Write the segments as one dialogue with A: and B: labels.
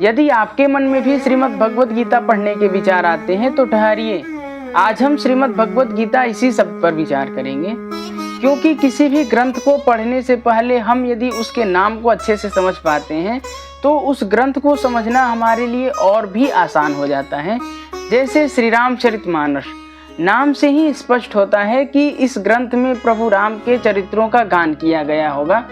A: यदि आपके मन में भी श्रीमद् भगवद गीता पढ़ने के विचार आते हैं तो ठहरिए, आज हम श्रीमद् भगवद गीता इसी शब्द पर विचार करेंगे, क्योंकि किसी भी ग्रंथ को पढ़ने से पहले हम यदि उसके नाम को अच्छे से समझ पाते हैं तो उस ग्रंथ को समझना हमारे लिए और भी आसान हो जाता है। जैसे श्री रामचरितमानस, नाम से ही स्पष्ट होता है कि इस ग्रंथ में प्रभु राम के चरित्रों का गान किया गया होगा।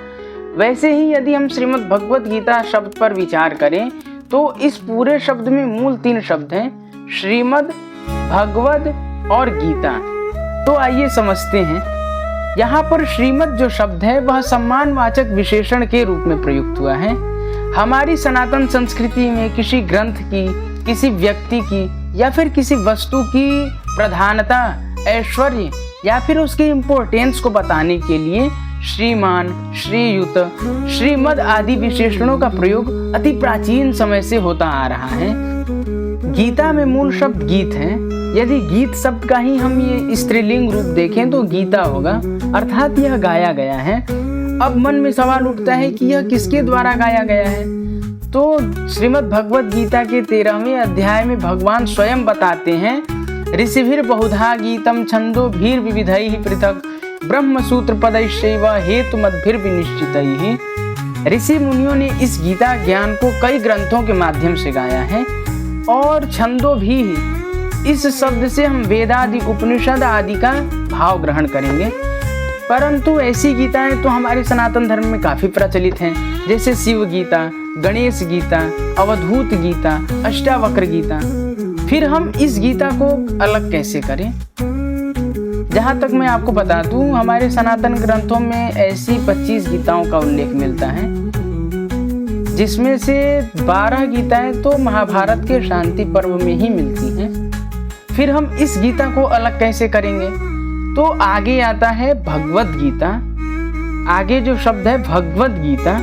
A: वैसे ही यदि हम श्रीमद् भगवद गीता शब्द पर विचार करें तो इस पूरे शब्द में मूल 3 शब्द हैं, श्रीमद्, भगवद और गीता। तो आइए समझते हैं। यहाँ पर श्रीमद् जो शब्द है वह सम्मानवाचक विशेषण के रूप में प्रयुक्त हुआ है। हमारी सनातन संस्कृति में किसी ग्रंथ की, किसी व्यक्ति की या फिर किसी वस्तु की प्रधानता, ऐश्वर्य या फिर उसकी इम्पोर्टेंस को बताने के लिए श्रीमान, श्रीयुत, श्रीमद् आदि विशेषणों का प्रयोग अति प्राचीन समय से होता आ रहा है। गीता में मूल शब्द गीत है। यदि गीत शब्द का ही हम ये स्त्रीलिंग रूप देखें तो गीता होगा, अर्थात यह गाया गया है। अब मन में सवाल उठता है कि यह किसके द्वारा गाया गया है। तो श्रीमद् भगवद गीता के 13वें अध्याय में भगवान स्वयं बताते हैं, ऋषिभिर बहुधा गीतम छंदोभिर विविधैः पृथक् ब्रह्मसूत्र पदैश्चैव हेतुमद्भिर विनिश्चितैः। ऋषि मुनियों ने इस गीता ज्ञान को कई ग्रंथों के माध्यम से गाया है। और छंदो भी, इस शब्द से हम वेदादि, उपनिषद आदि का भाव ग्रहण करेंगे। परंतु ऐसी गीताएं तो हमारे सनातन धर्म में काफी प्रचलित हैं, जैसे शिव गीता, गणेश गीता, अवधूत गीता, अष्टावक्र गीता। फिर हम इस गीता को अलग कैसे करें? जहाँ तक मैं आपको बता दूं, हमारे सनातन ग्रंथों में ऐसी 25 गीताओं का उल्लेख मिलता है, जिसमें से 12 गीताएं तो महाभारत के शांति पर्व में ही मिलती हैं। फिर हम इस गीता को अलग कैसे करेंगे? तो आगे आता है भगवद गीता। आगे जो शब्द है भगवद गीता।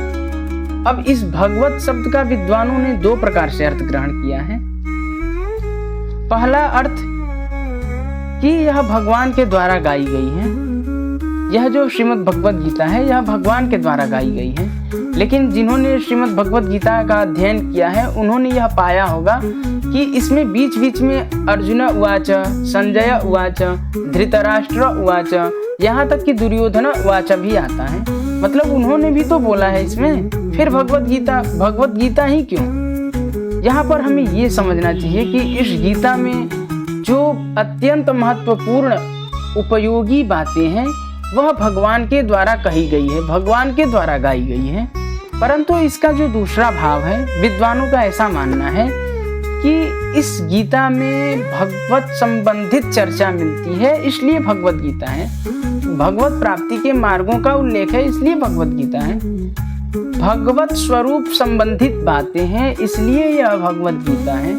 A: अब इस भगवत शब्द का विद्वानों ने 2 प्रकार से अर्थ ग्रहण किया है। पहला अर्थ कि यह भगवान के द्वारा गाई गई है। यह जो श्रीमद् भगवद गीता है यह भगवान के द्वारा गाई गई है। लेकिन जिन्होंने श्रीमद् भगवद गीता का अध्ययन किया है उन्होंने यह पाया होगा कि इसमें बीच बीच में अर्जुन उवाच, संजय उवाच, धृतराष्ट्र उवाच, यहाँ तक कि दुर्योधन उवाच भी आता है। मतलब उन्होंने भी तो बोला है इसमें। फिर भगवद गीता ही क्यों? यहाँ पर हमें ये समझना चाहिए कि इस गीता में जो अत्यंत महत्वपूर्ण उपयोगी बातें हैं वह भगवान के द्वारा कही गई है, भगवान के द्वारा गाई गई है। परंतु इसका जो दूसरा भाव है, विद्वानों का ऐसा मानना है कि इस गीता में भगवत संबंधित चर्चा मिलती है, इसलिए भगवद गीता है। भगवत प्राप्ति के मार्गों का उल्लेख है, इसलिए भगवद गीता है। भगवत स्वरूप संबंधित बातें हैं, इसलिए यह भगवद गीता है।